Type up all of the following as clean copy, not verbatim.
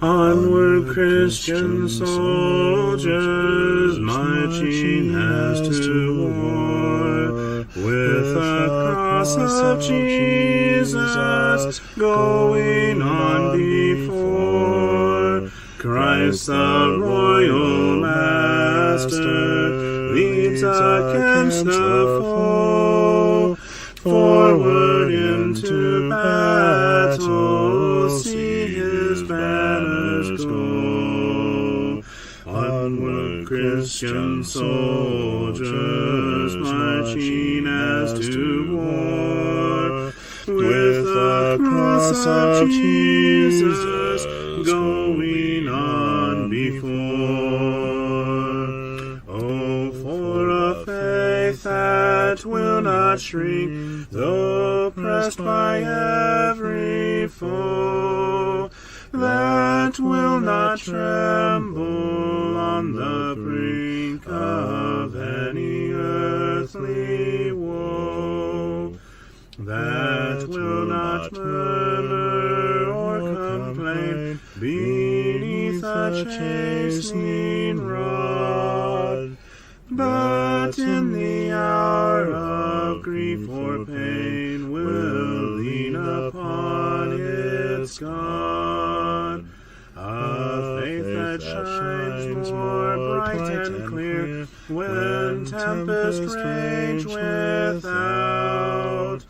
Onward, Christian soldiers, marching as to war, with the cross of Jesus going on before. Christ the royal master leads against the foe, forward into battle, see his banners go. Onward, Christian soldiers, marching as to war, with the cross of Jesus going on before. Oh, for a faith that will not shrink, though pressed by every foe, that will not tremble on the brink of any earthly woe, that will not murmur or complain beneath a chastening rod, but in the hour of grief or pain will lean upon its God. A faith that shines more bright and clear when tempests rage without,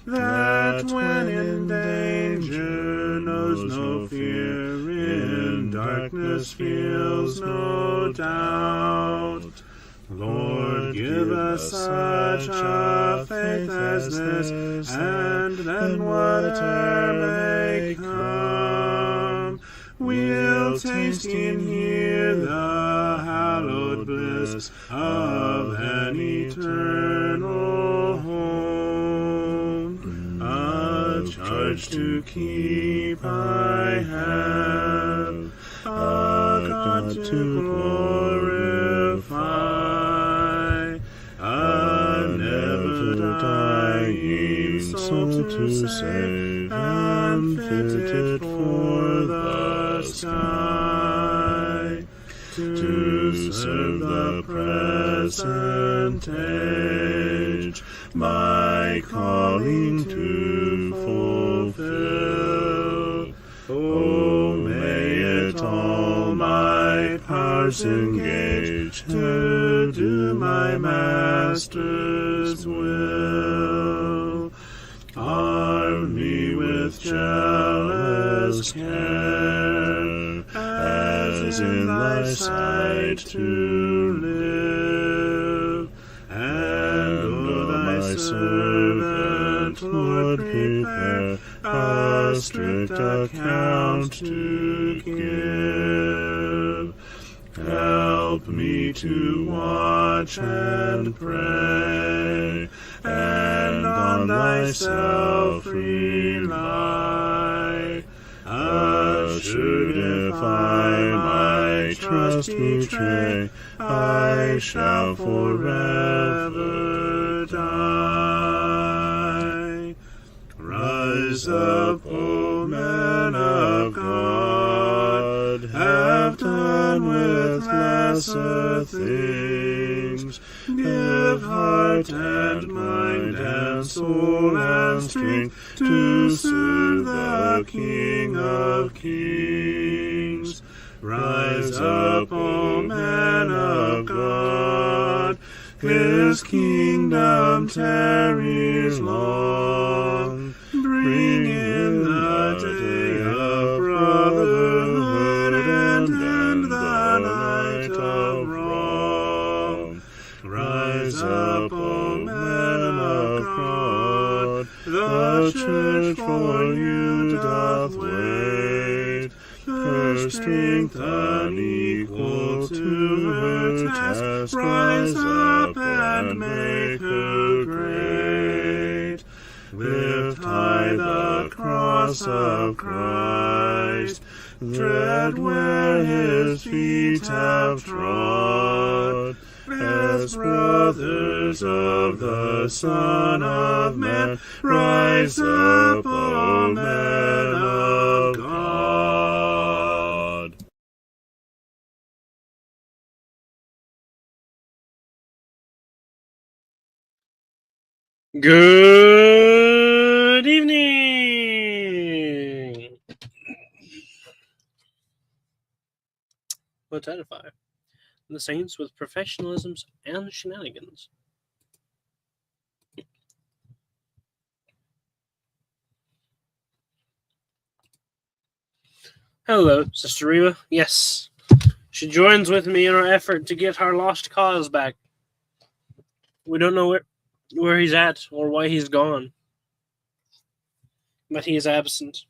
that when in danger knows no fear, in darkness feels no doubt. Lord, give us such a faith as this, and then whatever may come, we'll taste and hear the hallowed bliss of an eternal home. A charge to keep I have, a God to glorify, a never-dying soul to save, and fitted for the sky, to serve the present age, my calling to fulfill. Oh, may it all my powers engage to do my Master's will. Arm me with jealous care, as in thy sight to live, and O thy servant, Lord, prepare a strict account to give. Help me to watch and pray, and on thyself rely. Assured if I my trust betray, I shall forever die. Rise up, O men of God, have done with lesser things. Give heart and mind and soul and strength to serve the King of Kings. Rise up, O men of God, his kingdom tarries long. Bring in the day of brotherhood and end the night of wrong. Rise up, O men of God, the church for you doth wait. Her strength unequal to her task, rise up and make her great. Lift high the cross of Christ, tread where his feet have trod. As brothers of the Son of Man, rise up, O men of God. Good evening. Let's edify the saints with professionalisms and shenanigans. Hello, Sister Reba. Yes, she joins with me in our effort to get our lost cause back. We don't know where he's at or why he's gone, but he is absent.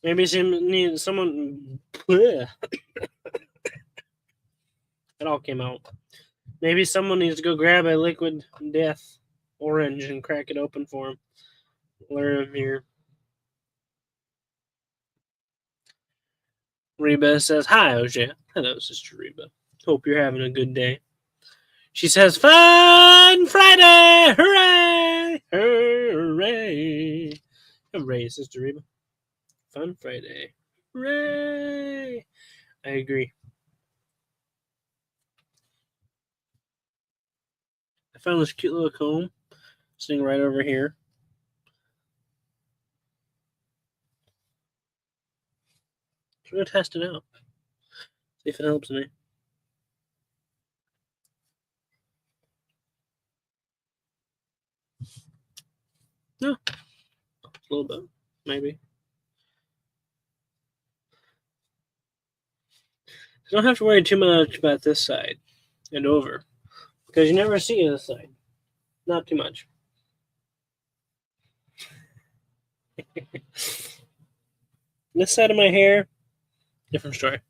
Maybe someone. Bleh. It all came out. Maybe someone needs to go grab a liquid death orange and crack it open for him. Lure him here. Reba says, "Hi, OJ." Hello, Sister Reba. Hope you're having a good day. She says, "Fun Friday! Hooray! Hooray! Hooray, Sister Reba. Fun Friday. Hooray!" I agree. I found this cute little comb sitting right over here. I'm going to test it out. See if it helps me. No. A little bit. Maybe. You don't have to worry too much about this side and over. Because you never see this side. Not too much. This side of my hair, different story.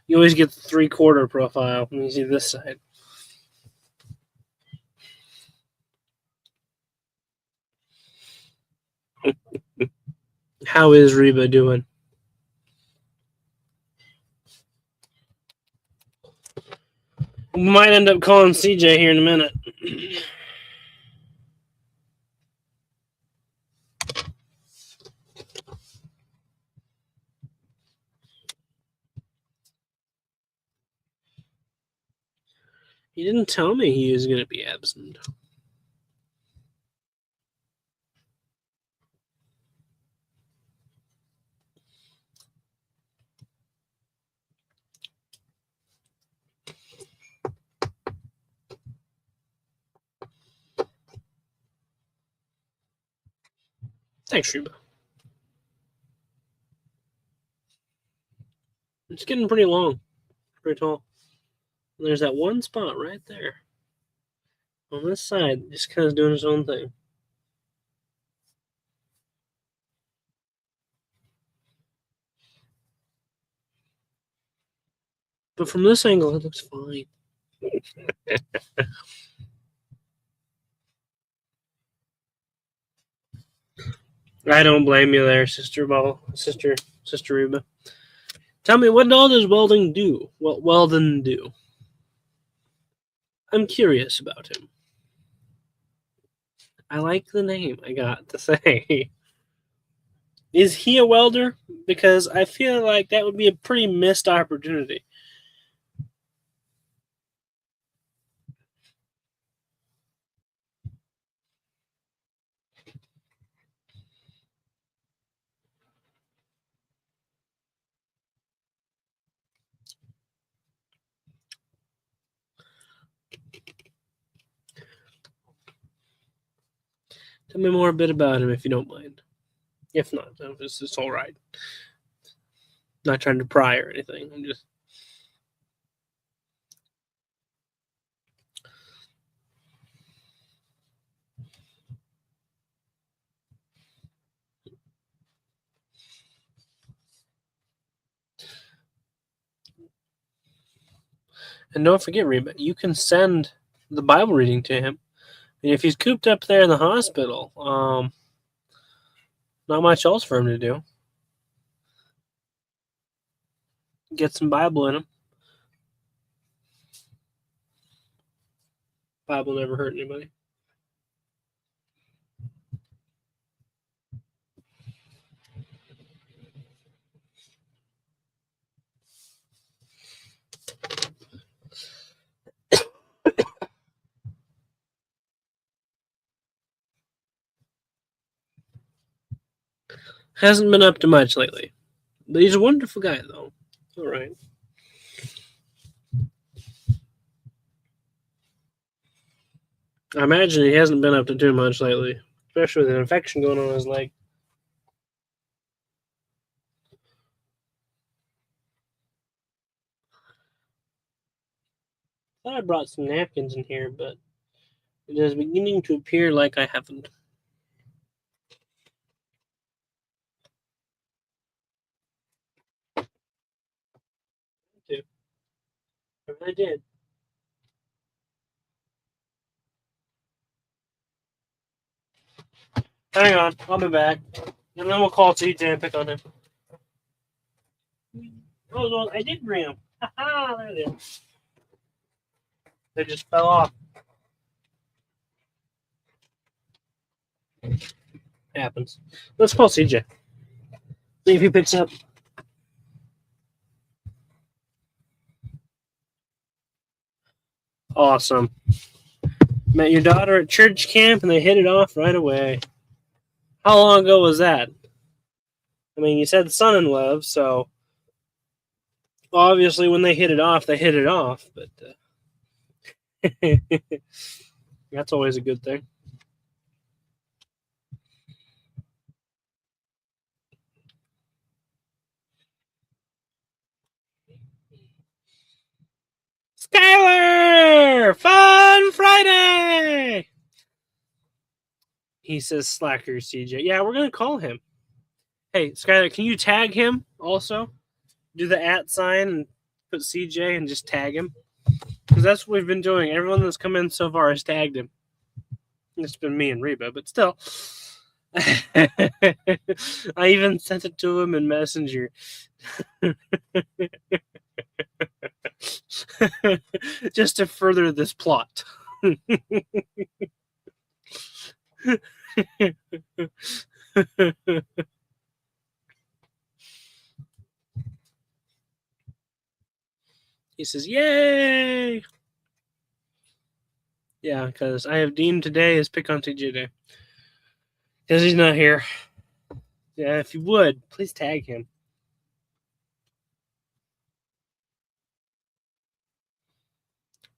You always get the 3/4 profile when you see this side. How is Reba doing? We might end up calling CJ here in a minute. He didn't tell me he was going to be absent. Thanks, Reba. It's getting pretty long, pretty tall. And there's that one spot right there on this side, just kind of doing his own thing. But from this angle, it looks fine. I don't blame you there, Sister Reba. Tell me, what all does Weldon do? What Weldon do? I'm curious about him. I like the name, I got to say. Is he a welder? Because I feel like that would be a pretty missed opportunity. Tell me more a bit about him if you don't mind. If not, it's all right. Not trying to pry or anything. I'm just. And don't forget, Reba, you can send the Bible reading to him. And if he's cooped up there in the hospital, not much else for him to do. Get some Bible in him. Bible never hurt anybody. Hasn't been up to much lately. But he's a wonderful guy, though. All right. I imagine he hasn't been up to too much lately, especially with an infection going on his leg. I thought I brought some napkins in here, but it is beginning to appear like I haven't. I really did. Hang on, I'll be back. And then we'll call TJ and pick on him. Oh, well, I did bring him. Ha there they are. They just fell off. Happens. Let's call CJ. See if he picks up. Awesome. Met your daughter at church camp and they hit it off right away. How long ago was that? I mean, you said son in love, so obviously when they hit it off, they hit it off, but that's always a good thing. Skylar! Fun Friday! He says slacker CJ. Yeah, we're going to call him. Hey, Skylar, can you tag him also? Do the @ sign and put CJ and just tag him? Because that's what we've been doing. Everyone that's come in so far has tagged him. It's been me and Reba, but still. I even sent it to him in Messenger. Just to further this plot. He says, "Yay!" Yeah, because I have deemed today as Pick on TJ Day. Because he's not here. Yeah, if you would, please tag him.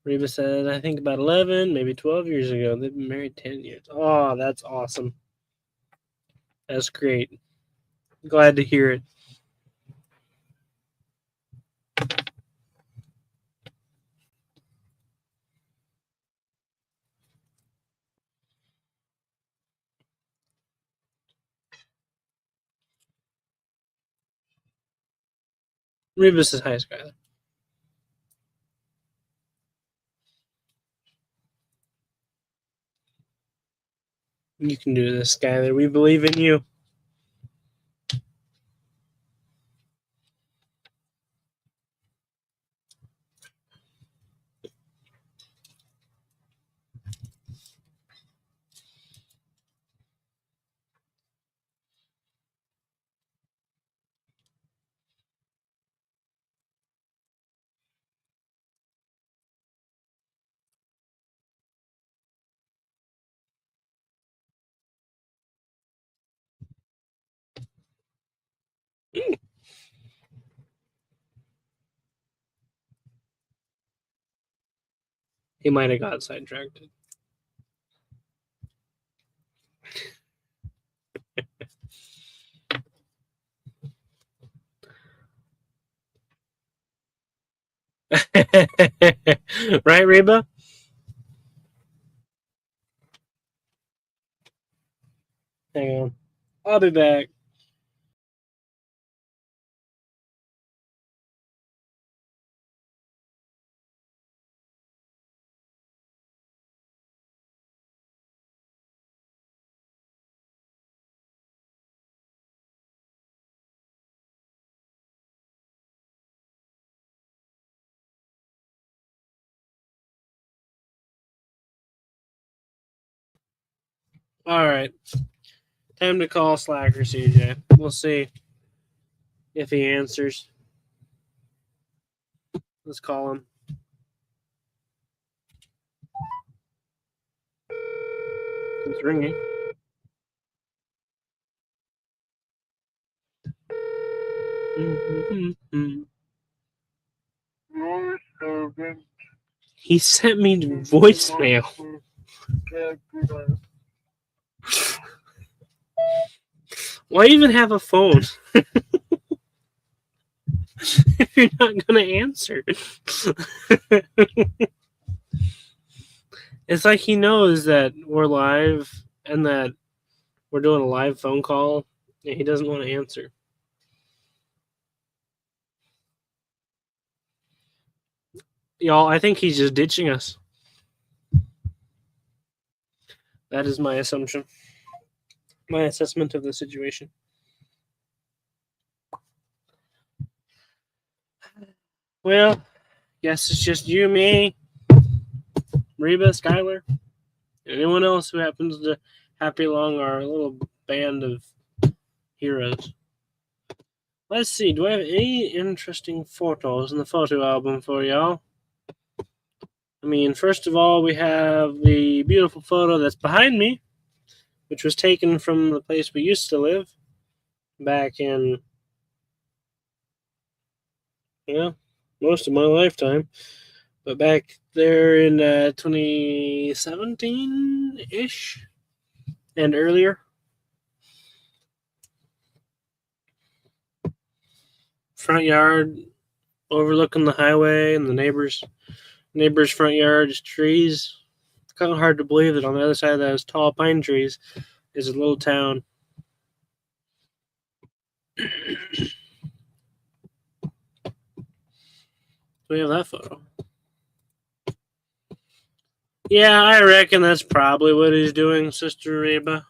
Reba said, I think about 11, maybe 12 years ago. They've been married 10 years. Oh, that's awesome. That's great. Glad to hear it. Reba says, hi, Skylar. You can do this, Skylar. We believe in you. He might have got sidetracked. Right, Reba? Hang on. I'll be back. All right. Time to call Slacker CJ. We'll see if he answers. Let's call him. It's ringing. He sent me voicemail. Why even have a phone if you're not going to answer? It's like he knows that we're live and that we're doing a live phone call, and he doesn't want to answer. Y'all, I think he's just ditching us. That is my assumption. My assessment of the situation. Well, guess it's just you, me, Reba, Skylar, and anyone else who happens to happy along our little band of heroes. Let's see, do I have any interesting photos in the photo album for y'all? I mean, first of all, we have the beautiful photo that's behind me, which was taken from the place we used to live back in, most of my lifetime. But back there in 2017-ish and earlier. Front yard overlooking the highway and the neighbor's front yard is trees. It's kind of hard to believe that on the other side of those tall pine trees is a little town. We have that photo. Yeah, I reckon that's probably what he's doing, Sister Reba.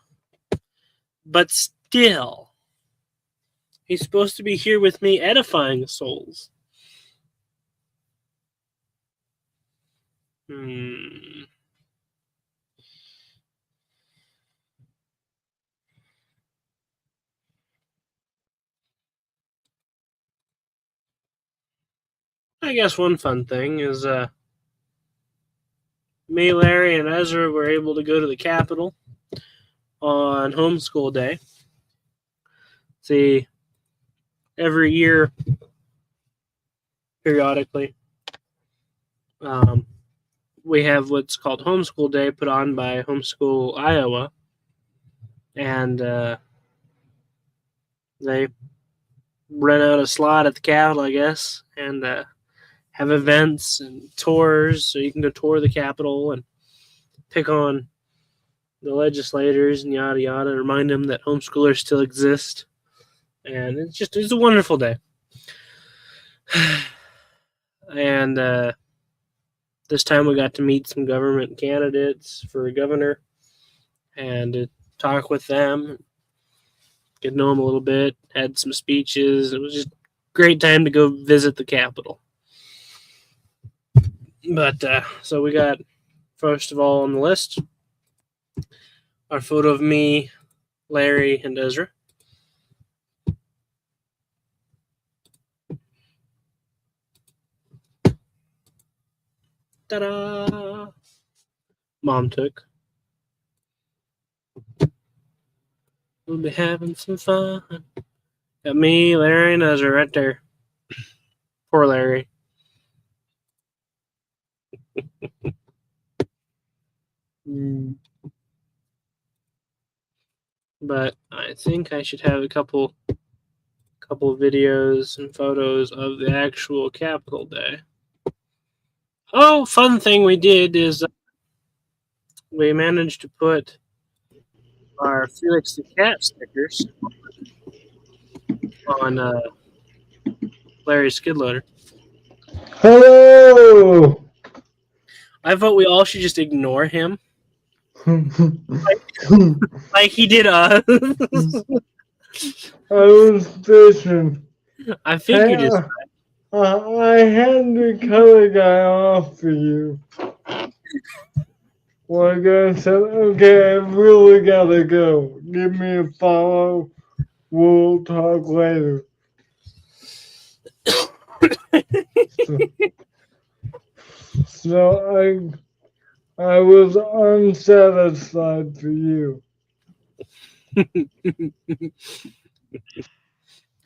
But still, he's supposed to be here with me edifying souls. I guess one fun thing is me, Larry, and Ezra were able to go to the Capitol on homeschool day. See, every year, periodically, we have what's called homeschool day put on by Homeschool Iowa. And they rent out a slot at the Capitol, I guess, and have events and tours, so you can go tour the Capitol and pick on the legislators and yada yada, remind them that homeschoolers still exist. And it's a wonderful day. And this time we got to meet some government candidates for governor and to talk with them, get to know them a little bit, had some speeches. It was just a great time to go visit the Capitol. But so we got, first of all on the list, our photo of me, Larry, and Ezra. Ta-da! Mom took. We'll be having some fun. Got me, Larry, and Ezra right there. Poor Larry. But I think I should have a couple videos and photos of the actual Capitol Day. Oh, fun thing we did is we managed to put our Felix the Cat stickers on Larry's skid loader. Hello! I vote we all should just ignore him. like he did us. I was fishing. I figured it. I had the color guy off for you. One guy said, okay, I really gotta go. Give me a follow. We'll talk later. So I was unsatisfied for you.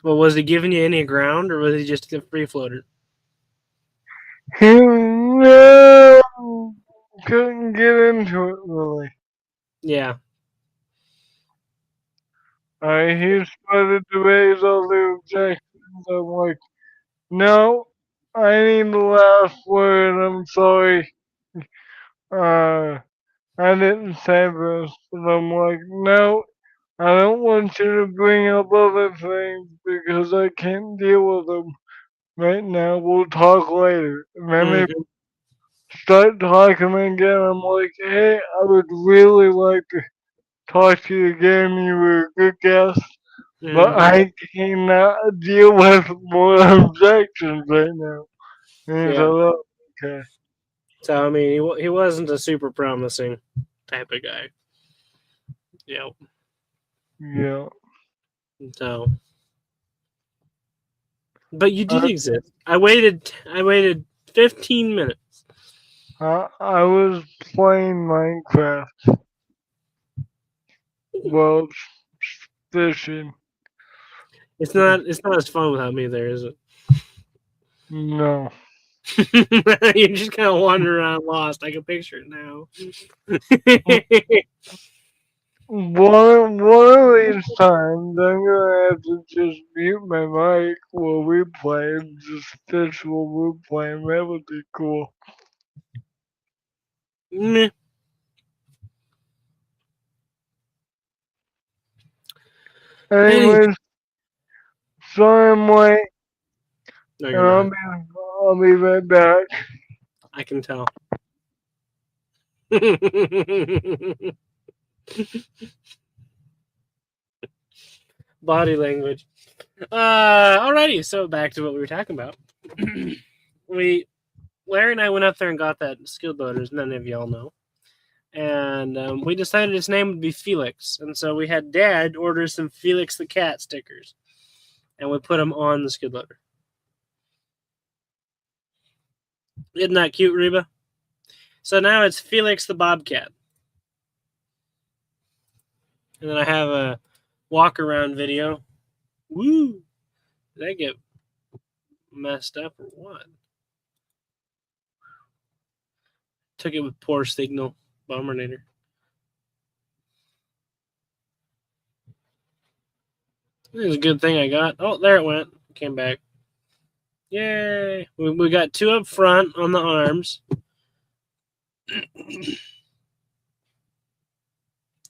Well, was he giving you any ground, or was he just a free floater? No, couldn't get into it really. Yeah. He started to raise all the objections. I'm like, no, I need the last word. I'm sorry. Uh, I didn't say this, but I'm like, no, I don't want you to bring up other things because I can't deal with them right now. We'll talk later. And then they Mm-hmm. start talking again. I'm like, hey, I would really like to talk to you again. You were a good guest, but Mm-hmm. I cannot deal with more objections right now. And he's like, Yeah. oh, okay. So I mean, he wasn't a super promising type of guy. Yeah. Yeah. So, but you did I, exist. I waited. I waited 15 minutes. I was playing Minecraft while fishing. It's not. It's not as fun without me there, is it? No. You just kind of wander around lost. I can picture it now. One of these times, I'm gonna have to just mute my mic while we play and just fish while we're playing. That would be cool. Meh. Any- Anyways, sorry I'm late, no, and you're not. I'll be right back. I can tell. Body language. Alrighty. So back to what we were talking about. Larry and I went up there and got that skill boat, as many of y'all know. And we decided his name would be Felix. And so we had Dad order some Felix the Cat stickers. And we put them on the skid loader. Isn't that cute, Reba? So now it's Felix the Bobcat. And then I have a walk around video. Woo! Did I get messed up or what? Took it with poor signal. Bombernator. It was a good thing I got. Oh, there it went. Came back. Yay! We got two up front on the arms.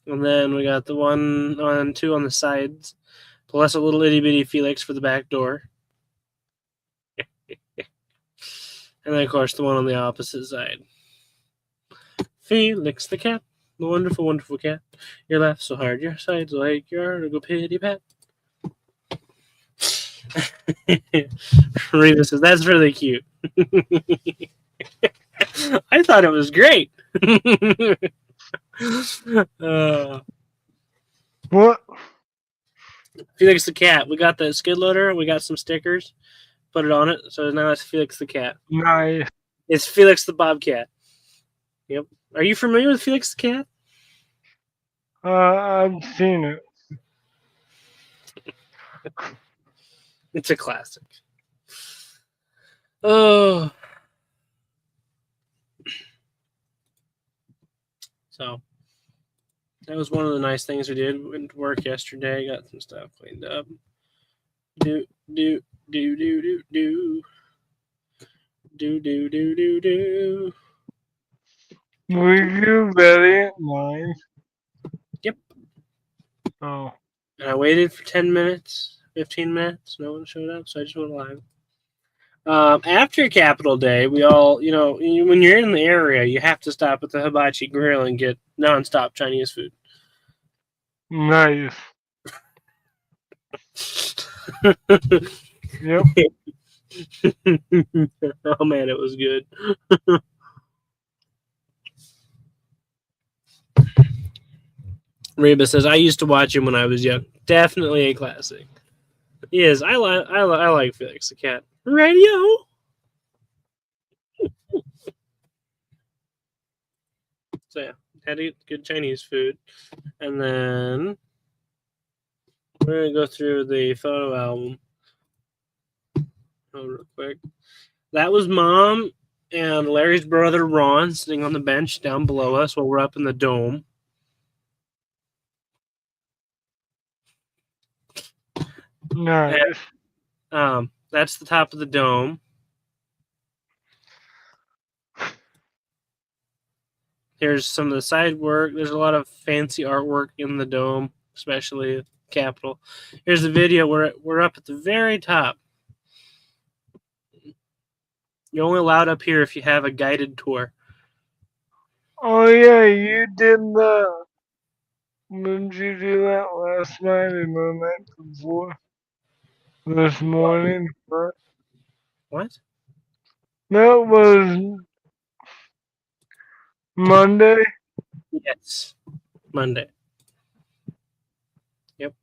And then we got the one on two on the sides. Plus a little itty bitty Felix for the back door. And then, of course, the one on the opposite side. Felix the cat. The wonderful, wonderful cat. Your laugh so hard, your sides like your heart go pitty pat. Rita says, that's really cute. I thought it was great. What? Felix the cat. We got the skid loader. We got some stickers. Put it on it. So now it's Felix the cat. Nice. It's Felix the Bobcat. Yep. Are you familiar with Felix the cat? I've seen it. It's a classic. Oh. So that was one of the nice things we did. Went to work yesterday. Got some stuff cleaned up. Do do do do do do do do do do do. Were you ready at 9? Yep. Oh. And I waited for 10 minutes, 15 minutes. No one showed up, so I just went live. After Capital Day, we all, when you're in the area, you have to stop at the Hibachi Grill and get nonstop Chinese food. Nice. Yep. Oh man, it was good. Reba says, I used to watch him when I was young. Definitely a classic. He is. I like Felix the cat. Radio. So yeah, had to eat good Chinese food, and then we're gonna go through the photo album. real quick. That was Mom and Larry's brother Ron sitting on the bench down below us while we're up in the dome. Nice. That's the top of the dome. Here's some of the side work. There's a lot of fancy artwork in the dome, especially Capitol. Here's the video. We're up at the very top. You're only allowed up here if you have a guided tour. Oh yeah, you did that. Didn't you do that last night and the night before? This morning? Right? What? That was Monday. Yes. Monday. Yep.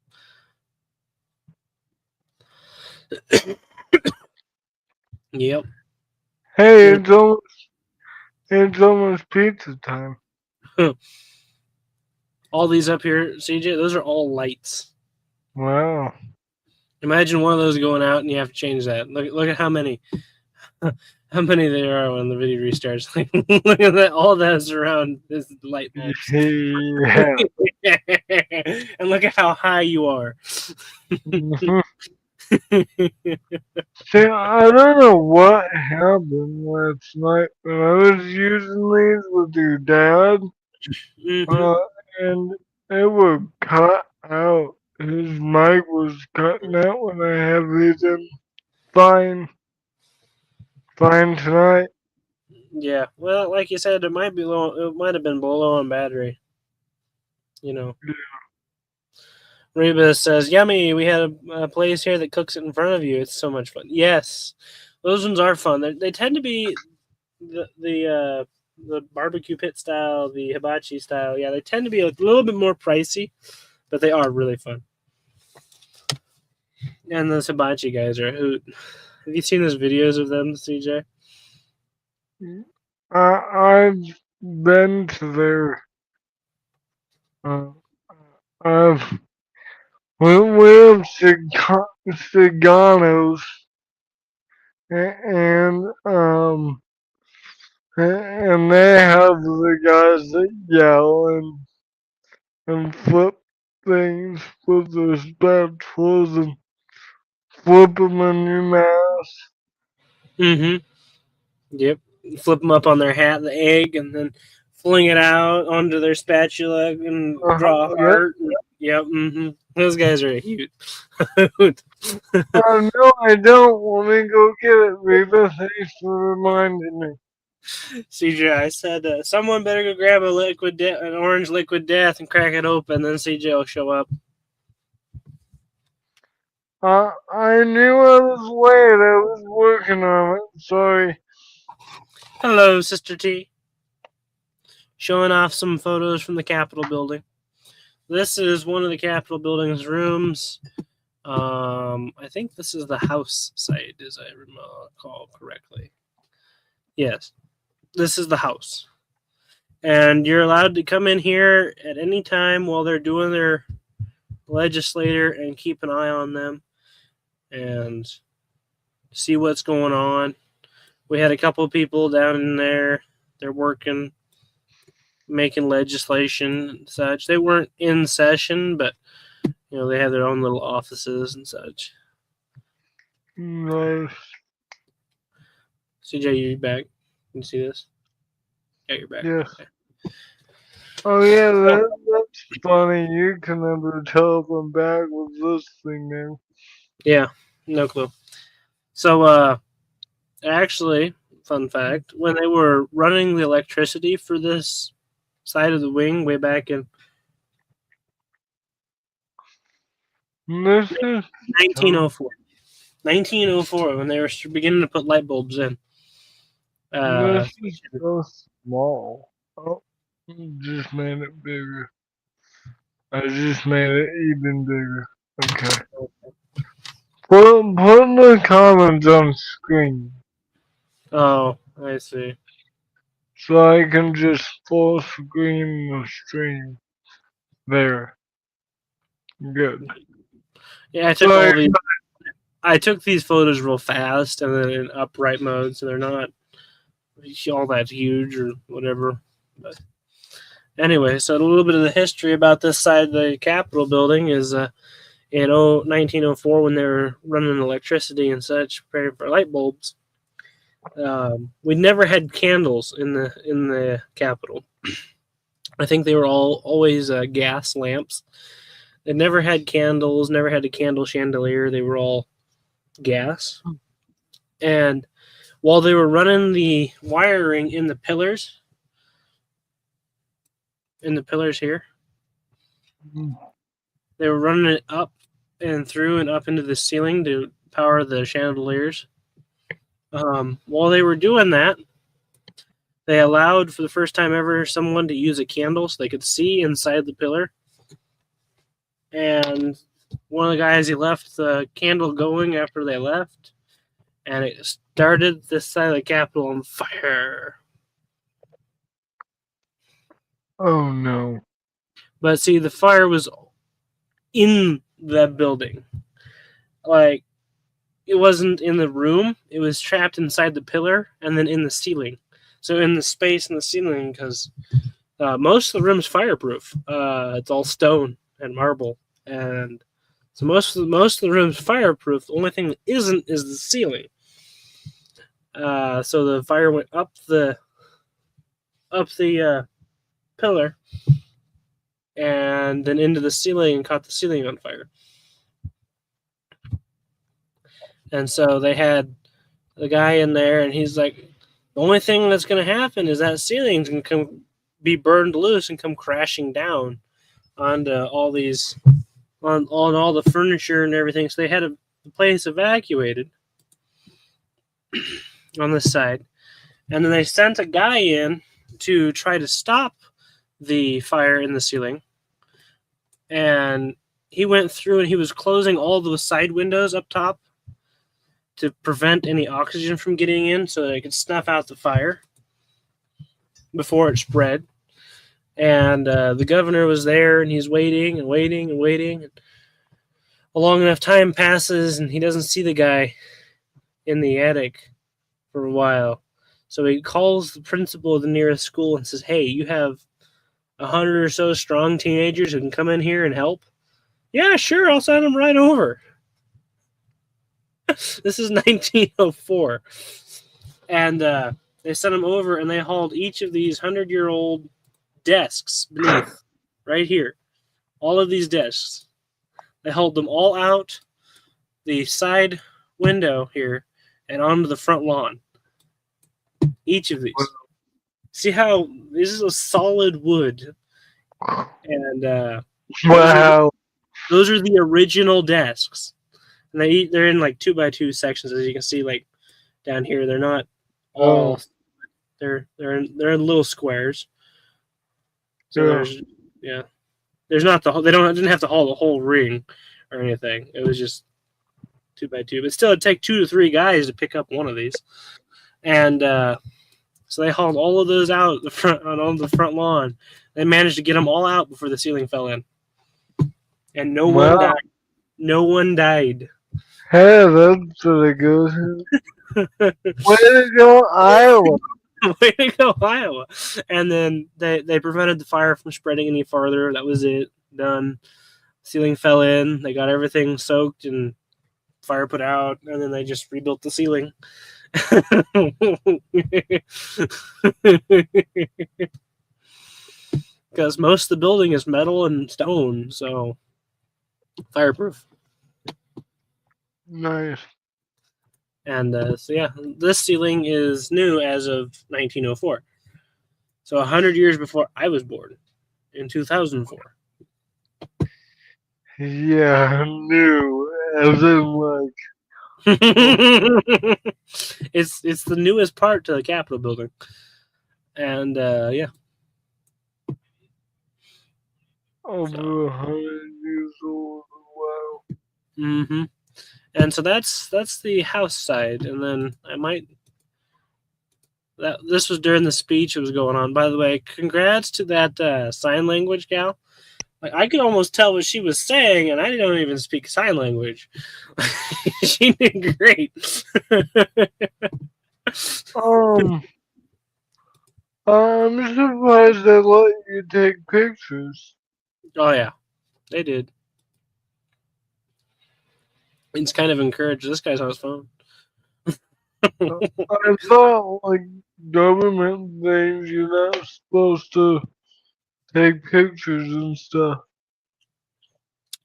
Yep. Hey, it's almost pizza time. All these up here, CJ, those are all lights. Wow. Imagine one of those going out and you have to change that. Look at how many there are when the video restarts. Like, look at that, all that's around is light bulbs. Yeah. And look at how high you are. Mhm. See, I don't know what happened last night, but I was using these with your dad, Mhm. uh, and it would cut out. His mic was cutting out when I had these in. Fine, fine tonight. Yeah. Well, like you said, it might be low. It might have been low on battery. You know. Reba says, "Yummy! We had a place here that cooks it in front of you. It's so much fun." Yes, those ones are fun. They tend to be the barbecue pit style, the hibachi style. Yeah, they tend to be a little bit more pricey, but they are really fun. And those hibachi guys are a hoot. Have you seen those videos of them, CJ? I've been to their, uh, I've, we have ciganos, and, and they have the guys that yell and flip things with their spatulas and flip them in your mouth. Mm-hmm. Yep. Flip them up on their hat, the egg, and then fling it out onto their spatula and draw a Yep. heart. Yep. Mm-hmm. Those guys are a hoot. No, I don't. Let me go get it, Reba. Thanks for reminding me. CJ, I said someone better go grab an orange liquid death and crack it open. Then CJ will show up. I knew I was late. I was working on it. Sorry. Hello, Sister T. Showing off some photos from the Capitol building. This is one of the Capitol building's rooms. I think this is the House site, as I recall correctly. Yes, this is the House. And you're allowed to come in here at any time while they're doing their legislator and keep an eye on them and see what's going on. We had a couple of people down in there. They're working, making legislation and such. They weren't in session, but they have their own little offices and such. Nice. CJ, you back? Can you see this? Yeah, you're back. Yes. Okay. Oh yeah, that's funny. You can never tell if I'm back with this thing now. Yeah, no clue. So, actually, fun fact: when they were running the electricity for this side of the wing way back in This is 1904, 1904, when they were beginning to put light bulbs in. this is so small. Oh, just made it bigger. I just made it even bigger. Okay. Put the comments on screen Oh, I see. so I can just full screen the stream. There. Good. Yeah, I took Sorry, all these. I took these photos real fast and then in upright mode, so they're not all that huge or whatever. But anyway, so a little bit of the history about this side of the Capitol building is in 1904 when they were running electricity and such, preparing for light bulbs. We never had candles in the Capitol. I think they were always gas lamps. They never had candles, never had a candle chandelier. They were all gas. And while they were running the wiring in the pillars here, they were running it up and through and up into the ceiling to power the chandeliers. While they were doing that, they allowed for the first time ever someone to use a candle so they could see inside the pillar. And one of the guys, he left the candle going after they left, and it started this side of the Capitol on fire. Oh no. But see, the fire was in the building. Like, it wasn't in the room. It was trapped inside the pillar and then in the ceiling. So in the space in the ceiling, because most of the room's fireproof. It's all stone and marble. And so most of the room's fireproof. The only thing that isn't is the ceiling. So the fire went up the pillar and then into the ceiling and caught the ceiling on fire. And so they had the guy in there, and he's like, the only thing that's going to happen is that ceiling's going to be burned loose and come crashing down onto all these, on all the furniture and everything. So they had the place evacuated on this side. And then they sent a guy in to try to stop the fire in the ceiling. And he went through and he was closing all the side windows up top to prevent any oxygen from getting in so that it could snuff out the fire before it spread. And the governor was there, and he's waiting and waiting and waiting. A long enough time passes, and he doesn't see the guy in the attic for a while. So he calls the principal of the nearest school and says, hey, you have 100 or so strong teenagers who can come in here and help? Yeah, sure, I'll send them right over. This is 1904. And they sent them over, and they hauled each of these 100-year-old desks beneath, right here. All of these desks. They hauled them all out the side window here and onto the front lawn. Each of these. See how this is a solid wood. And Wow. those are the original desks. And they're in like 2x2 sections, as you can see, like down here. They're not all. They're in little squares. So there's not the whole. They didn't have to haul the whole ring or anything. It was just 2x2. But still, it'd take 2 to 3 guys to pick up one of these. And so they hauled all of those out on the front lawn. They managed to get them all out before the ceiling fell in. And no one died. No one died. Hey, that's pretty good. Way to go, Iowa. Way to go, Iowa. And then they prevented the fire from spreading any farther. That was it. Done. Ceiling fell in. They got everything soaked and fire put out. And then they just rebuilt the ceiling. Because most of the building is metal and stone. So fireproof. Nice. And so yeah, this ceiling is new as of 1904. So 100 years before I was born, in 2004. Yeah, new. As in, like. It's the newest part to the Capitol building. And yeah. Over 100 years old. Wow. Mm-hmm. And so that's the house side, and then this was during the speech that was going on. By the way, congrats to that sign language gal. Like I could almost tell what she was saying, and I don't even speak sign language. She did great. Um, I'm surprised they let you take pictures. Oh yeah, they did. It's kind of encouraged. This guy's on his phone. I thought, like, government things, you're not supposed to take pictures and stuff.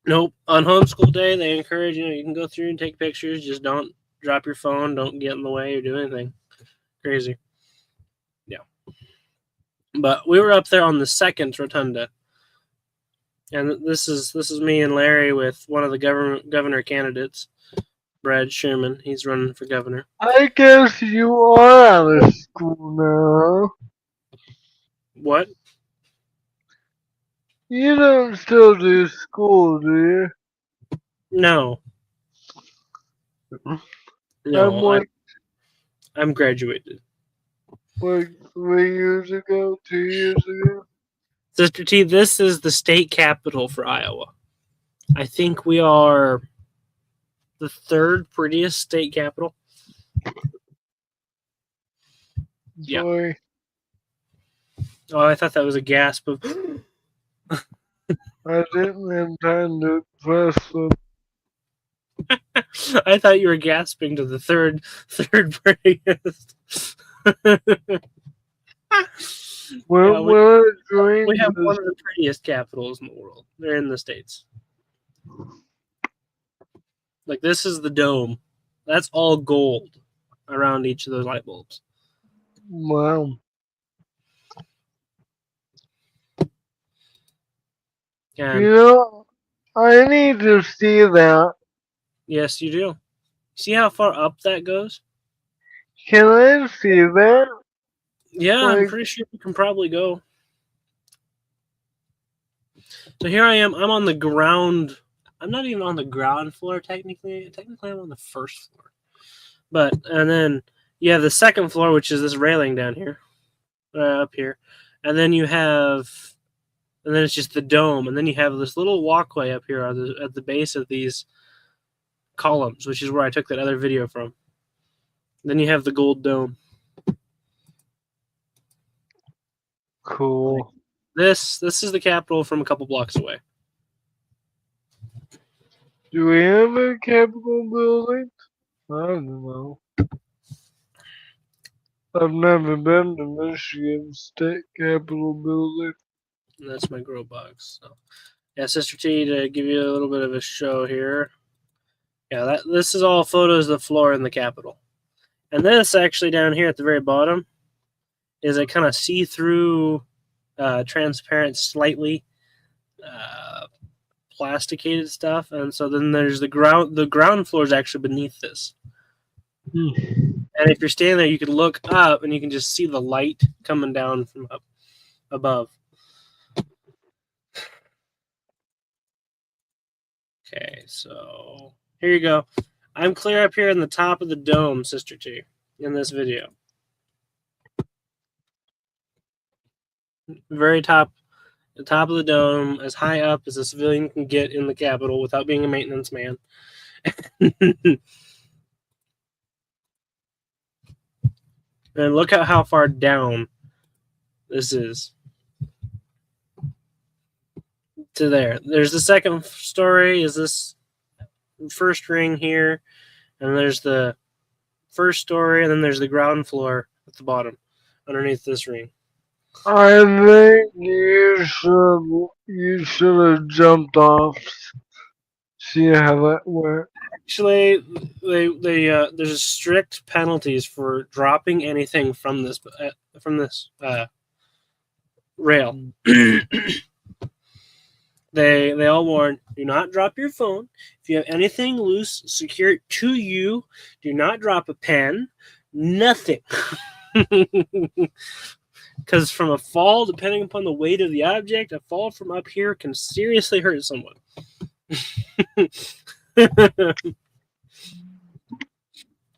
Nope. On homeschool day, they encourage you can go through and take pictures. Just don't drop your phone. Don't get in the way or do anything crazy. Yeah. But we were up there on the second rotunda, and this is me and Larry with one of the governor candidates, Brad Sherman. He's running for governor. I guess you are out of school now. What? You don't still do school, do you? No, I'm no. like, I'm graduated. like 3 years ago, 2 years ago. Sister T, this is the state capital for Iowa. I think we are the third prettiest state capital. Yeah. Sorry. Oh, I thought that was a gasp of. I didn't have time to press them. I thought you were gasping to the third prettiest. Well, we have one of the prettiest capitals in the world. They're in the States. Like this is the dome. That's all gold around each of those light bulbs. Wow. And You know, I need to see that. yes, you do. See how far up that goes? Can I see that? Yeah, I'm pretty sure you can probably go. So here I am. I'm on the ground. I'm not even on the ground floor technically. Technically, I'm on the first floor. But and then you have the second floor, which is this railing down here, up here, and then you have, and then it's just the dome, and then you have this little walkway up here at the base of these columns, which is where I took that other video from. Then you have the gold dome. Cool. This is the Capitol from a couple blocks away. Do we have a Capitol building? I don't know. I've never been to Michigan State Capitol building. And that's my grow box. So, yeah, Sister T, to give you a little bit of a show here. Yeah, this is all photos of the floor in the Capitol. And this actually down here at the very bottom is a kind of see-through, transparent, slightly plasticated stuff. And so then there's the ground. The ground floor is actually beneath this. And if you're standing there, you can look up and you can just see the light coming down from up above. Okay, so here you go. I'm clear up here in the top of the dome, Sister T, in this video. Very top, the top of the dome, as high up as a civilian can get in the Capitol without being a maintenance man. And look at how far down this is. To there. There's the second story, is this first ring here, and there's the first story, and then there's the ground floor at the bottom, underneath this ring. I think you should have jumped off. See how that worked. Actually, they there's strict penalties for dropping anything from this rail. They all warn: do not drop your phone. If you have anything loose, secure it to you. Do not drop a pen. Nothing. Because from a fall, depending upon the weight of the object, a fall from up here can seriously hurt someone.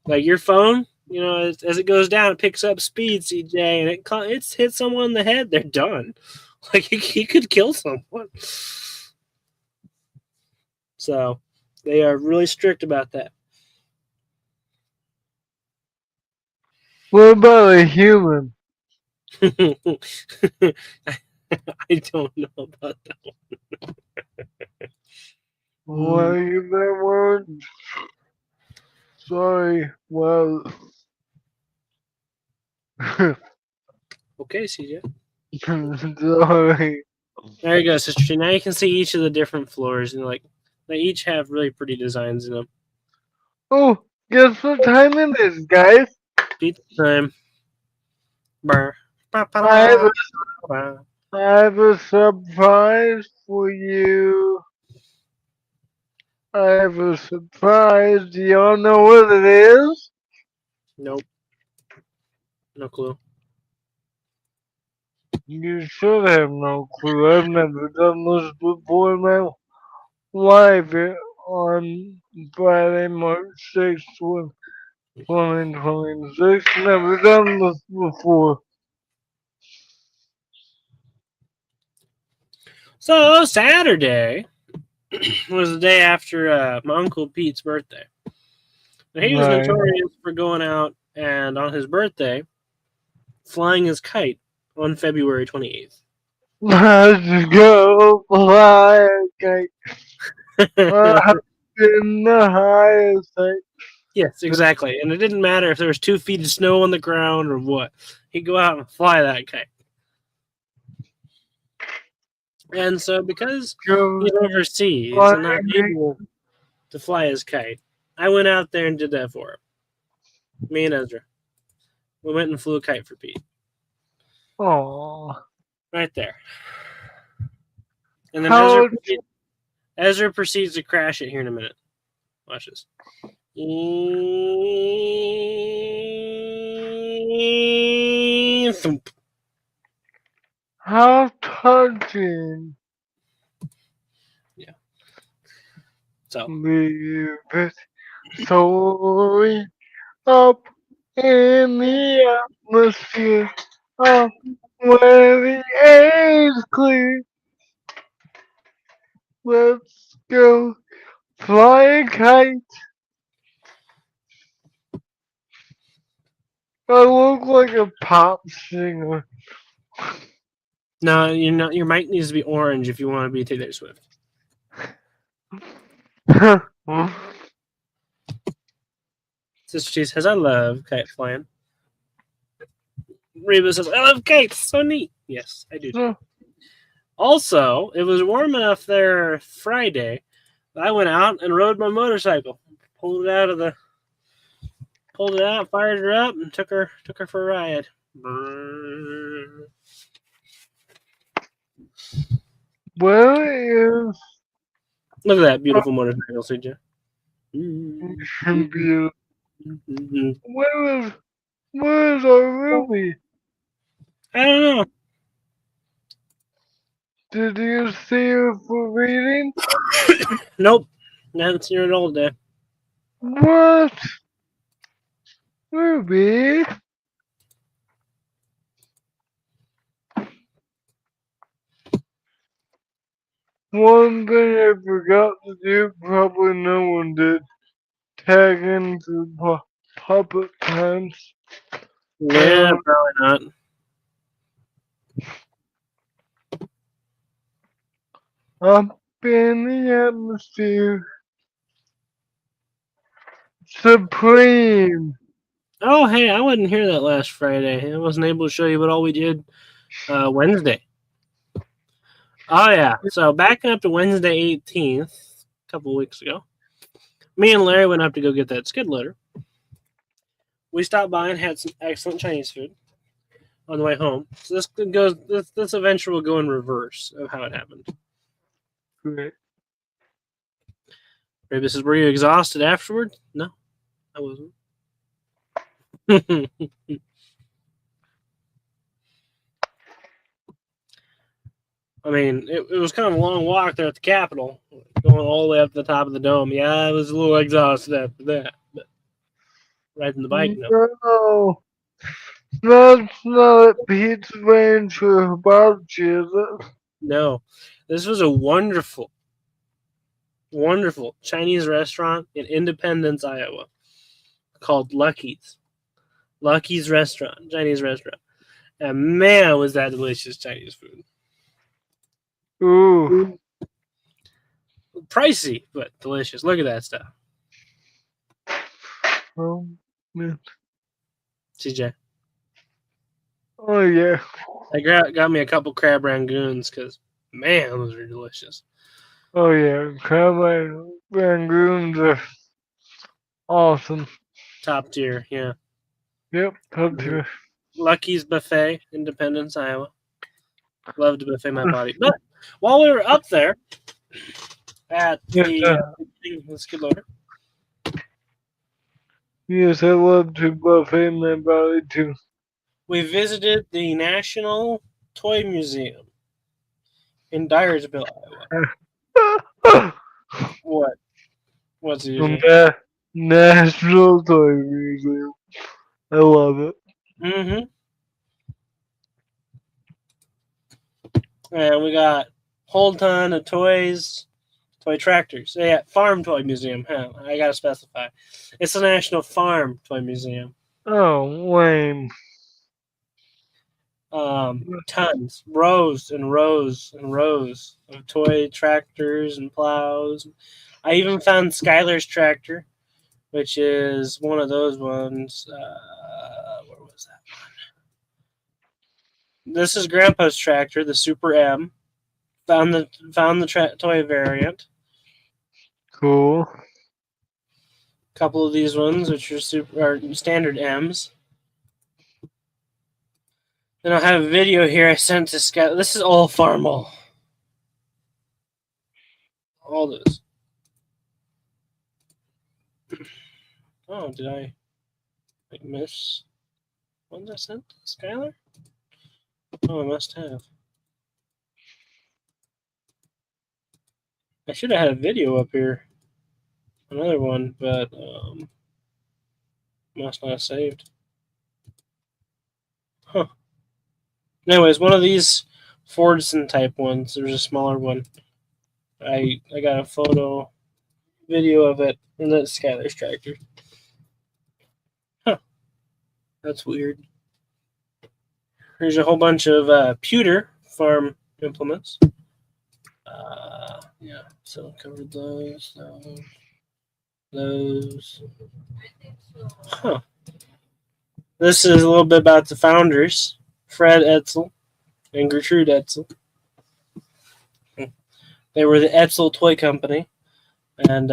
Like your phone, as it goes down, it picks up speed, CJ, and it's hit someone in the head, they're done. Like he could kill someone. So they are really strict about that. What about a human? I don't know about that. Why you that word? Sorry, well, Okay, CJ. sorry. There you go, Sister Tree. Now you can see each of the different floors, and like they each have really pretty designs in them. Oh, guess what time it is, guys? Pizza time. Brr. Ba, ba, I have ba, a, ba. I have a surprise for you. I have a surprise. Do y'all know what it is? Nope, no clue. You should have no clue. I've never done this before in my live on Friday, March 6th, 2026. Never done this before. So Saturday was the day after my uncle Pete's birthday. Now, he was Right. notorious for going out and on his birthday flying his kite on February 28th. Let's go fly a kite up in the highest height. Yes, exactly. And it didn't matter if there was 2 feet of snow on the ground or what. He'd go out and fly that kite. And so, because Go he's overseas fly and not me. able to fly his kite, I went out there and did that for him. Me and Ezra. We went and flew a kite for Pete. Aww. Right there. And then How Ezra proceeds to crash it here in a minute. Watch this. Thump. how touching. Yeah. So Leave it soaring up in the atmosphere. Up where the air is clear. Let's go fly a kite. I look like a pop singer. no, your mic needs to be orange if you want to be Taylor Swift. Sister Cheese says, I love kite flying. Reba says, I love kites. So neat. Yes, I do too. Also, it was warm enough there Friday that I went out and rode my motorcycle. Pulled it out, fired her up, and took her for a ride. Where is Look at that beautiful motorcycle, CJ. beautiful? Where is our Ruby? I don't know. Did you see her for reading? Nope. I haven't seen her at all today. What? Ruby? One thing I forgot to do, probably no one did, tag into puppet times. Yeah, probably not. Up in the atmosphere. Supreme. Oh, hey, I wasn't here that last Friday. I wasn't able to show you what all we did Wednesday. Oh, yeah. So, backing up to Wednesday 18th, a couple weeks ago, me and Larry went up to go get that skid loader. We stopped by and had some excellent Chinese food on the way home. So, this adventure will go in reverse of how it happened. Great. Maybe this is, were you exhausted afterward? No, I wasn't. I mean, it was kind of a long walk there at the Capitol, going all the way up to the top of the dome. Yeah, I was a little exhausted after that, but riding the bike, no. No. That's not Pete's Venture about you, is it? No, this was a wonderful wonderful Chinese restaurant in Independence, Iowa, called Lucky's. Lucky's restaurant, Chinese restaurant. And man, was that delicious Chinese food. Ooh. Pricey, but delicious. Look at that stuff. Man. CJ. Oh yeah. I got me a couple crab rangoons because, man, those are delicious. Oh yeah. Crab rangoons are awesome. Top tier, yeah. Yep. Top Mhm. tier. Lucky's Buffet, Independence, Iowa. Love to buffet my body. But while we were up there at Yes, the skid loader, yes, I love to buffet my body too. we visited the National Toy Museum in Dyersville, Iowa. What? What's it usually? National Toy Museum. I love it. Mm-hmm. And we got a whole ton of toys, toy tractors. Yeah, Farm Toy Museum. Huh? I gotta specify. It's the National Farm Toy Museum. Oh, lame. Tons, rows and rows and rows of toy tractors and plows. I even found Skylar's tractor, which is one of those ones. Where was that one? This is Grandpa's tractor, the Super M. Found the toy variant. Cool. A couple of these ones, which are standard M's. Then I have a video here I sent to Sky. This is all Farmall. All this. Oh, did I miss one I sent to Skylar? Oh, I must have. I should have had a video up here. Another one, but must not have saved. Huh. Anyways, one of these Fordson type ones. There's a smaller one. I got a photo, video of it, and that's Skylar's tractor. Huh. That's weird. There's a whole bunch of pewter farm implements. Yeah, so covered those. Huh. This is a little bit about the founders, Fred Edsel and Gertrude Edsel. They were the Edsel Toy Company, and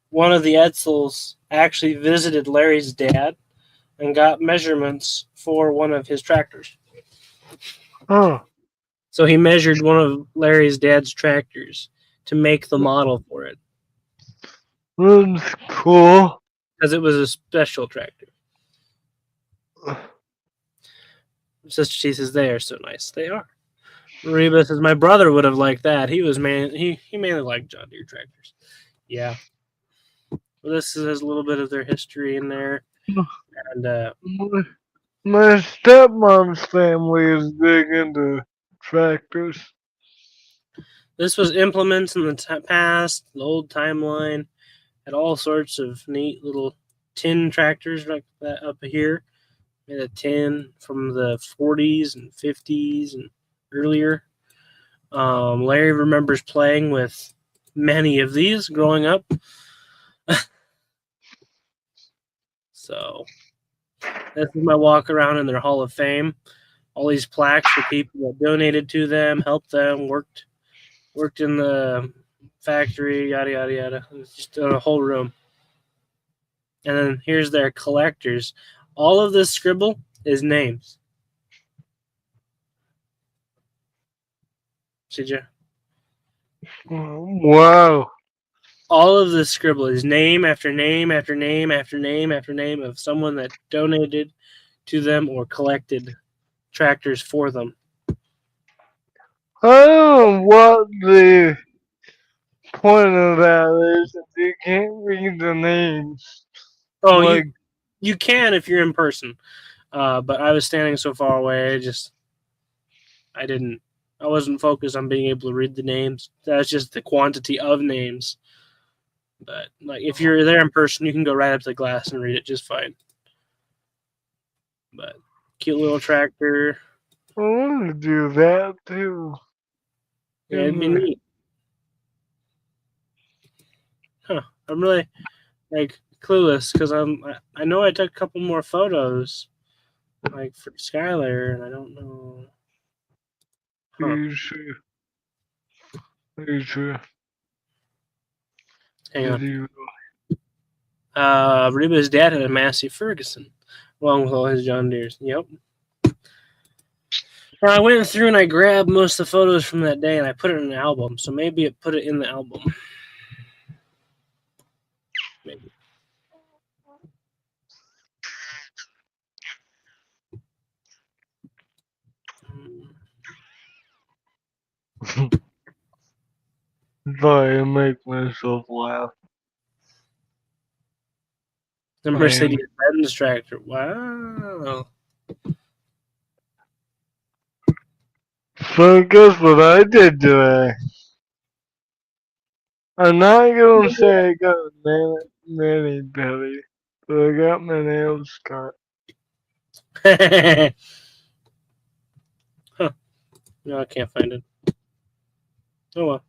one of the Edsels actually visited Larry's dad and got measurements for one of his tractors. Oh. So he measured one of Larry's dad's tractors to make the model for it. That's cool. Because it was a special tractor. Sister T says they are so nice. They are. Reba says my brother would have liked that. He mainly liked John Deere tractors. Yeah. Well, this has a little bit of their history in there. And my stepmom's family is big into tractors. This was implements in the past, the old timeline. Had all sorts of neat little tin tractors like that up here. Made a tin from the 40s and 50s and earlier. Larry remembers playing with many of these growing up. So this is my walk around in their Hall of Fame. All these plaques for people that donated to them, helped them, worked in the factory, yada yada yada. It's just a whole room. And then here's their collectors. All of this scribble is names. CJ. Wow. All of this scribble is name after name after name after name after name of someone that donated to them or collected tractors for them. I don't know what the point of that is if you can't read the names. Oh, like, you can if you're in person, but I was standing so far away, I didn't. I wasn't focused on being able to read the names. That's just the quantity of names. But like, if you're there in person, you can go right up to the glass and read it just fine. But cute little tractor. I want to do that too. Yeah, it'd be neat. Huh? I'm really like clueless because I know I took a couple more photos like for Skylar, and I don't know. Huh? Are you sure? Are you sure? Hang Did on. you? Reba's dad had a Massey Ferguson, along with all his John Deeres. Yep. Well, I went through and I grabbed most of the photos from that day and I put it in an album. So maybe it put it in the album. Maybe. Sorry, I make myself laugh. The Mercedes-Benz tractor. Wow. So guess what I did today? I'm not gonna say I got a mani petty, but I got my nails cut. Huh. No, I can't find it. Oh well.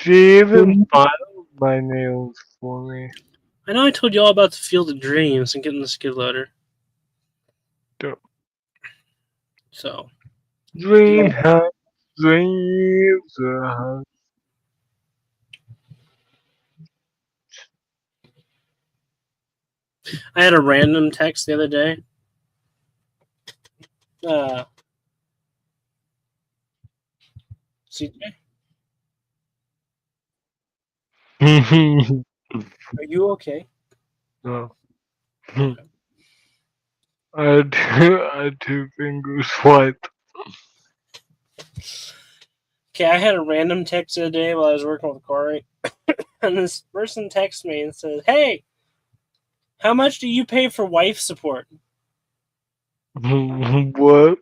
She even filed my nails for me. I know I told you all about the Field of Dreams and getting the skid loader. Duh. So. Dream house, dreams a house. I had a random text the other day. CJ, are you okay? No. Okay. I had two fingers swiped. Okay, I had a random text the other day while I was working with Corey, and this person texts me and says, "Hey, how much do you pay for wife support?" What?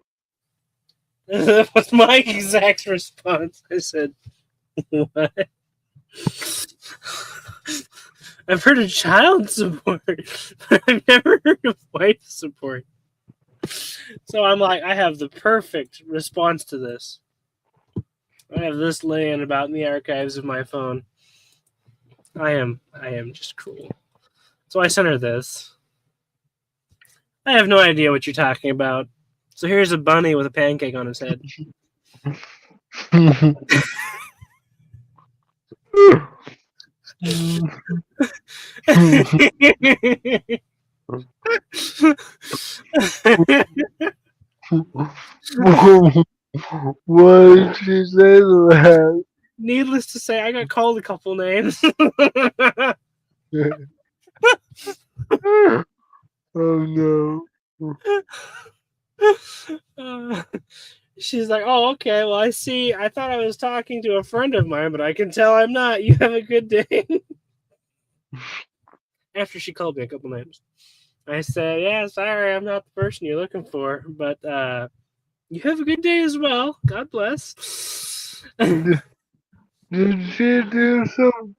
That was my exact response. I said, "What?" I've heard of child support, but I've never heard of wife support. So I'm like, I have the perfect response to this. I have this laying about in the archives of my phone. I am just cruel. So I sent her this. I have no idea what you're talking about. So here's a bunny with a pancake on his head. What did she say to that? Needless to say, I got called a couple names. Oh no. She's like, "Oh, okay. Well, I see. I thought I was talking to a friend of mine, but I can tell I'm not. You have a good day." After she called me a couple names, I said, "Yeah, sorry, I'm not the person you're looking for, but you have a good day as well. God bless." Did she do some?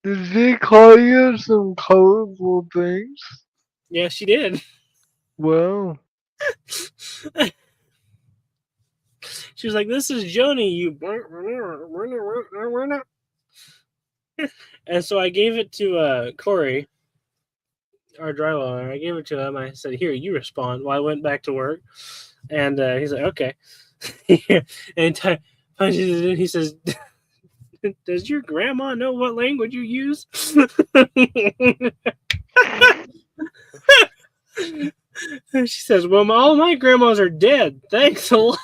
Did she call you some colorful things? Yeah, she did. Well, She was like, "This is Joni, you." And so I gave it to Corey, our drywaller. I gave it to him. I said, "Here, you respond." While I went back to work, and he's like, "Okay." And he says, "Does your grandma know what language you use?" She says, "Well, all my grandmas are dead. Thanks a lot."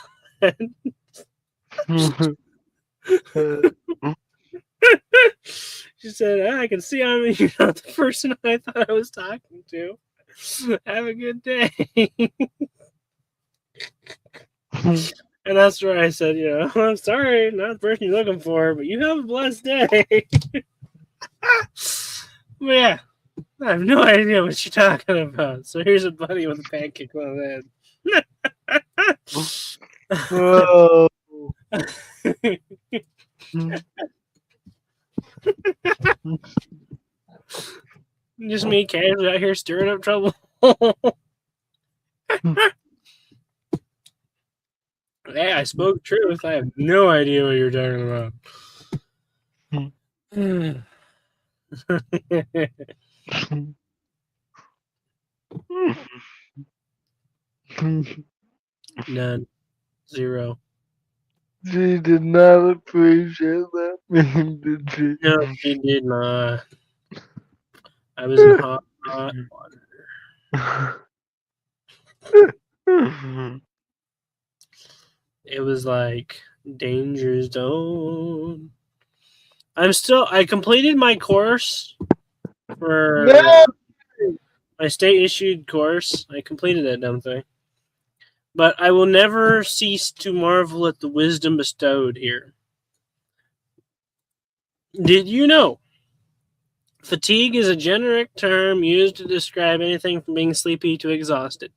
She said, "I can see you're not the person I thought I was talking to. Have a good day." And that's where I said, "I'm sorry, not the person you're looking for, but you have a blessed day." But yeah, I have no idea what you're talking about. So here's a bunny with a pancake on his head. Oh. Just me casually out here stirring up trouble. Hey, I spoke truth. I have no idea what you're talking about. None. Zero. She did not appreciate that meme, did she? No, she did not. I was in hot water. It was like danger zone. I completed my course No! for my state issued course. I completed that dumb thing. But I will never cease to marvel at the wisdom bestowed here. Did you know? Fatigue is a generic term used to describe anything from being sleepy to exhausted.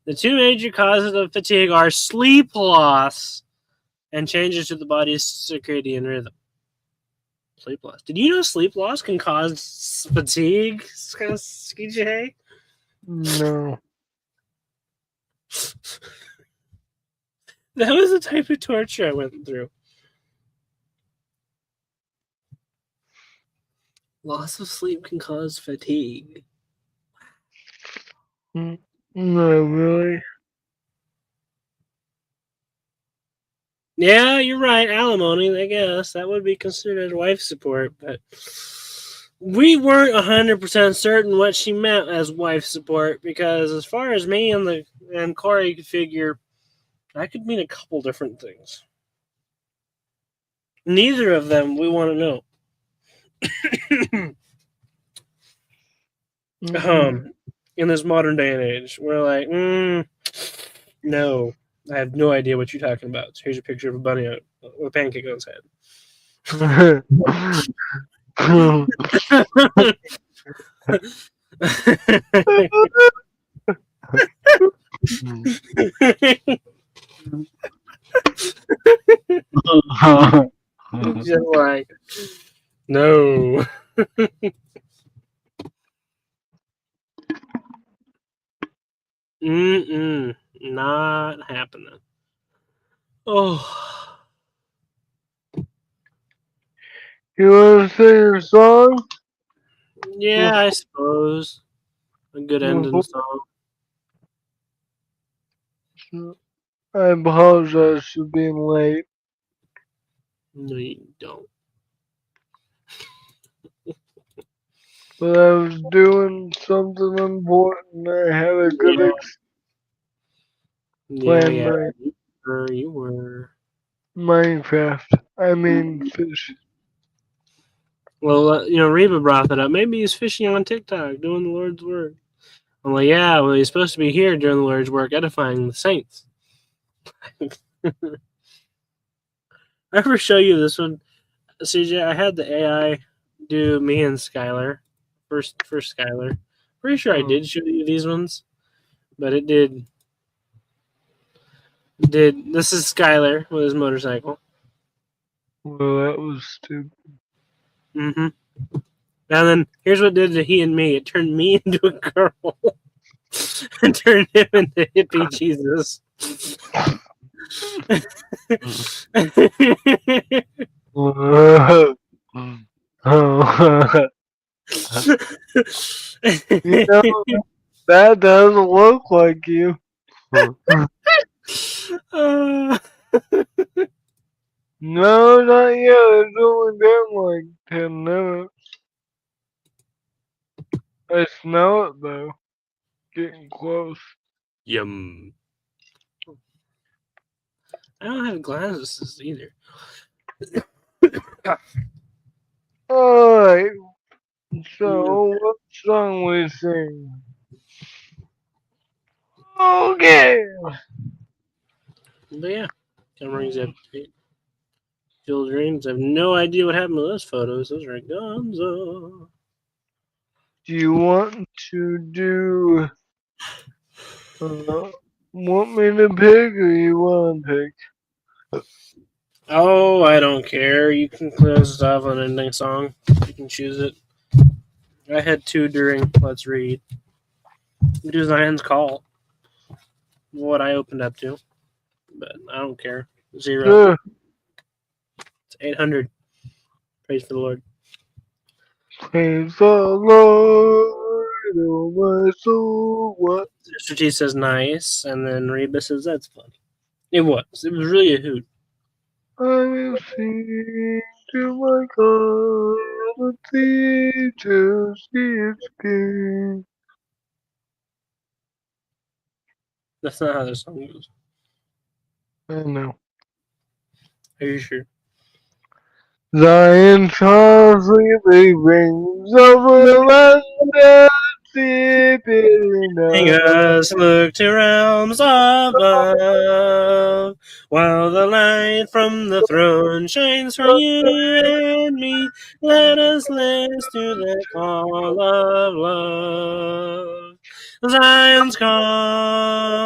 The two major causes of fatigue are sleep loss and changes to the body's circadian rhythm. Sleep loss. Did you know sleep loss can cause fatigue? CJ? No. That was the type of torture I went through. Loss of sleep can cause fatigue. No, really? Yeah, you're right. Alimony, I guess. That would be considered wife support, but we weren't 100% certain what she meant as wife support because, as far as me and Corey could figure, that could mean a couple different things. Neither of them we want to know. In this modern day and age, we're like, no, I have no idea what you're talking about. So here's a picture of a bunny with a pancake on its head. Just like, no. Not happening. Oh. You want to sing your song? Yeah, I suppose. A good ending song. I apologize for being late, No, you don't. but I was doing something important. I had a good Yeah, plan yeah. my You were. Minecraft. I mean, fish. Well, Reba brought that up. Maybe he's fishing on TikTok doing the Lord's work. I'm like, yeah, well, he's supposed to be here during the Lord's work, edifying the saints. I ever show you this one, CJ? I had the AI do me and Skylar. First Skylar. Pretty sure I did show you these ones, but it did. This is Skylar with his motorcycle. Well, that was stupid. Mm-hmm. And then here's what did to he and me. It turned me into a girl and turned him into hippie Jesus. You know, that doesn't look like you. No, not yet. It's only been like 10 minutes. I smell it though. Getting close. Yum. I don't have glasses either. Alright. So, what song we sing? Okay. But yeah, Cameron's update. Field Dreams. I have no idea what happened to those photos. Those are gonzo. Do you want to do Want me to pick or you want to pick? Oh, I don't care. You can close us off on an ending song. You can choose it. I had two during Let's Read. We do Zion's Call. What I opened up to. But I don't care. Zero. Sure. It's 800. Praise for the Lord. Praise the Lord, oh my soul. What? Sister T says nice, and then Reba says that's fun. It was. It was really a hoot. I will sing to my God, the teacher, she is king. That's not how the song goes. I know. Are you sure? Zion constantly rings over the land deep in Sing us. us look to realms above, while the light from the throne shines for you and me. Let us listen to the call of love. Zion's call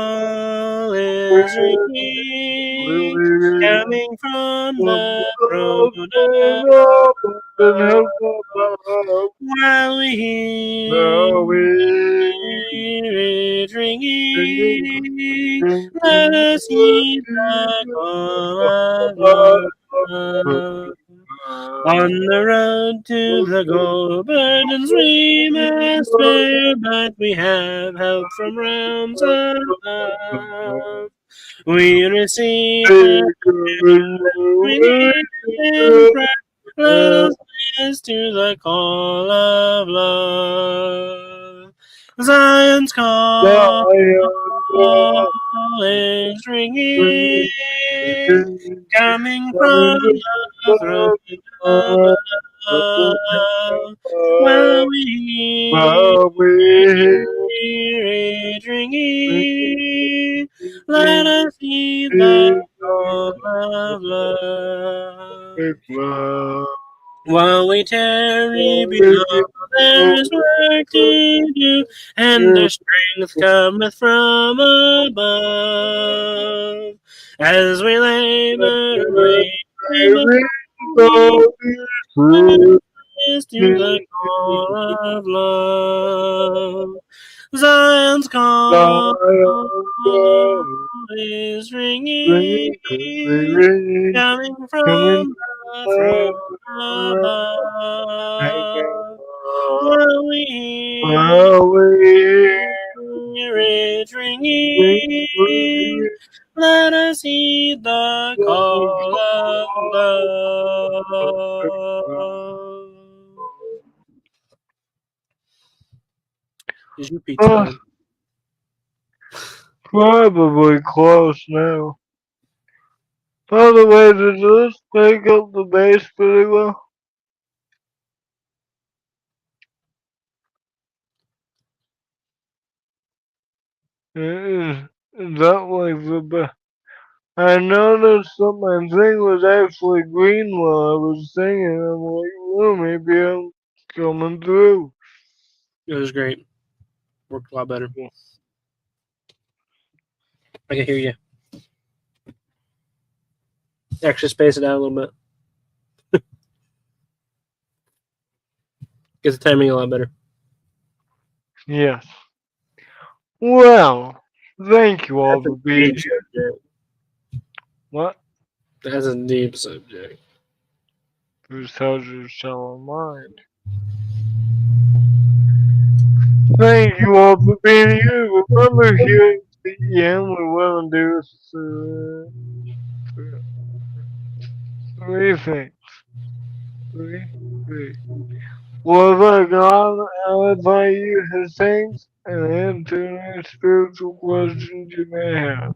is ringing, coming from the throne And above, help above. while we Now we hear it sing, ringing. sing, Let us heed the call of love. On the road to the goal, burdens we must bear, but we have help from realms above. We receive the we need in prayer. Let us listen to the call of love. Zion's call is ringing, coming from the throne above. While we hear it ringing, let us heed the call of love. While we tarry below, there's work to do, and our strength cometh from above. As we labor and wait, remember is to the call of love. Zion's call is ringing, coming from the throne above. While we hear it ringing, let us heed the call of love. Is your pizza done? Probably close now. By the way, did this pick up the bass pretty well? Is that like the best? I noticed that my thing was actually green while I was singing. I'm like, well, maybe I'm coming through. It was great. Worked a lot better. I can hear you. Actually, space it out a little bit. Gets the timing a lot better. Yes. Well, thank you all That's a for being deep here. subject. What? That's a deep subject. Whose houses shall I mind? Thank you all for being here. Remember here at the end, we want to do three things. Three. Glorify God, edify you, his saints, and answer any spiritual questions you may have.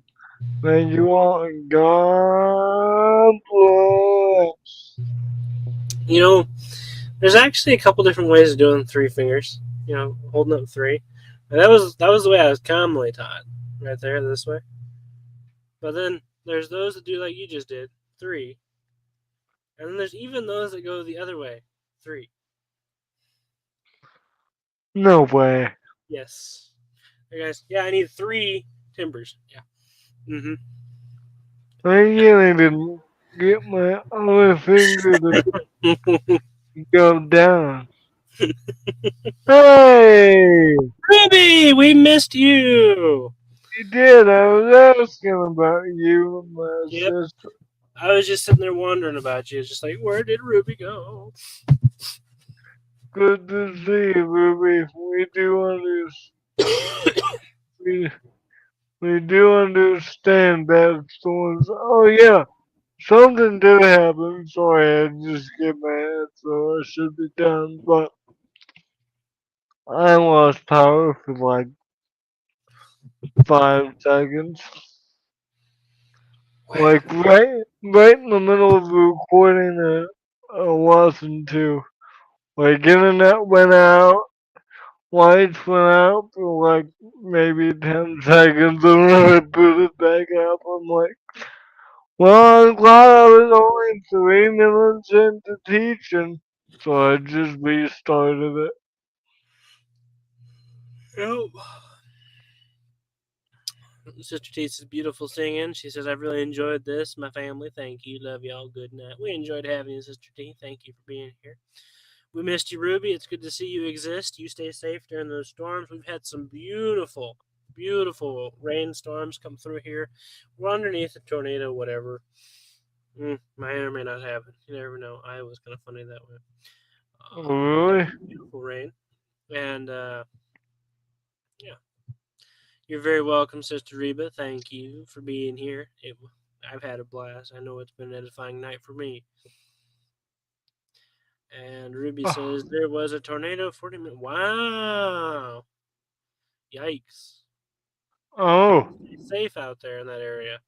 Thank you all, and God bless. You know, there's actually a couple different ways of doing three fingers. You know, holding up three. And that was the way I was commonly taught, right there, this way. But then there's those that do like you just did, three. And then there's even those that go the other way, three. No way. Yes. Hey guys, yeah, I need three Timbers. Yeah. Mm-hmm. I really didn't get my other finger to go down. Hey! Ruby, we missed you. You did. I was asking about you and my Yep. sister. I was just sitting there wondering about you. Just like, where did Ruby go? Good to see you, Ruby. We, we do understand bad storms. Oh, yeah. Something did happen. Sorry, I just get mad, so I should be done. But I lost power for like 5 seconds. Like right in the middle of recording a lesson too. Like internet went out, lights went out for like maybe 10 seconds, and then I put it back up. I'm like, well, I'm glad I was only 3 minutes into teaching, so I just restarted it. Yep. Sister Teets is beautiful singing. She says, I've really enjoyed this. My family, thank you. Love y'all. Good night. We enjoyed having you, Sister T. Thank you for being here. We missed you, Ruby. It's good to see you exist. You stay safe during those storms. We've had some beautiful, beautiful rainstorms come through here. We're underneath a tornado, whatever. May or may not happen. You never know. Iowa's kind of funny that way. We've had Really? some beautiful rain. And, yeah. You're very welcome, Sister Reba. Thank you for being here. I've had a blast. I know it's been an edifying night for me. And Ruby Oh, says there was a tornado 40 minutes. Wow. Yikes. oh, Stay safe out there in that area.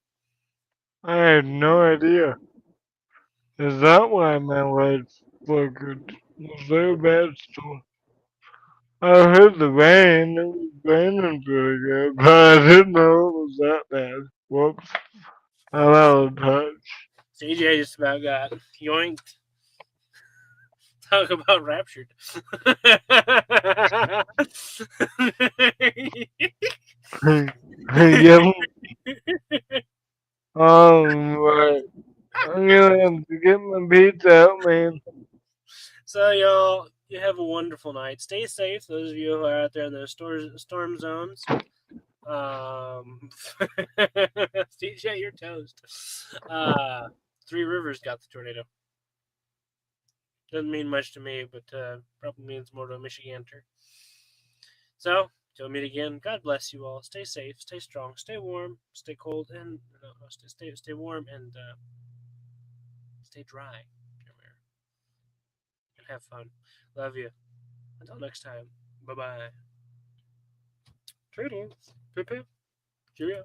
I had no idea. Is that why my lights flickered? Was there a bad storm? I heard the rain. It was raining pretty good, but I didn't know it was that bad. Whoops. I'm out of touch. CJ just about got yoinked. Talk about raptured. Yep. Alright. I'm gonna have to get my beats out, man. So, y'all, you have a wonderful night. Stay safe, those of you who are out there in the storm zones. CJ, you're toast. Three Rivers got the tornado. Doesn't mean much to me, but probably means more to a Michigander. So, till we meet again, God bless you all. Stay safe, stay strong, stay warm, stay cold, and stay warm and stay dry everywhere. And have fun. Love you. Until next time. Bye bye. Toodles. Pip pip. Cheerio.